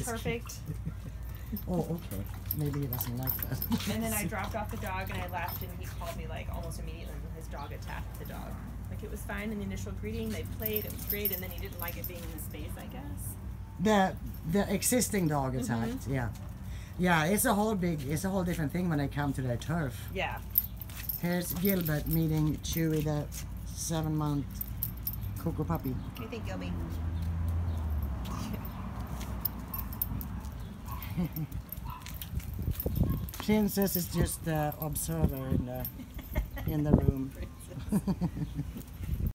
perfect. Oh, okay. Maybe he doesn't like that. And then I dropped off the dog and I left, and he called me like almost immediately when his dog attacked the dog. Like, it was fine in the initial greeting, they played, it was great, and then he didn't like it being in his space, I guess. The existing dog attacked, yeah. Yeah, it's a whole different thing when they come to their turf. Yeah. Here's Gilbert meeting Chewie, the 7-month Cocoa puppy. What do you think, Gilby? Princess is just the observer in the room.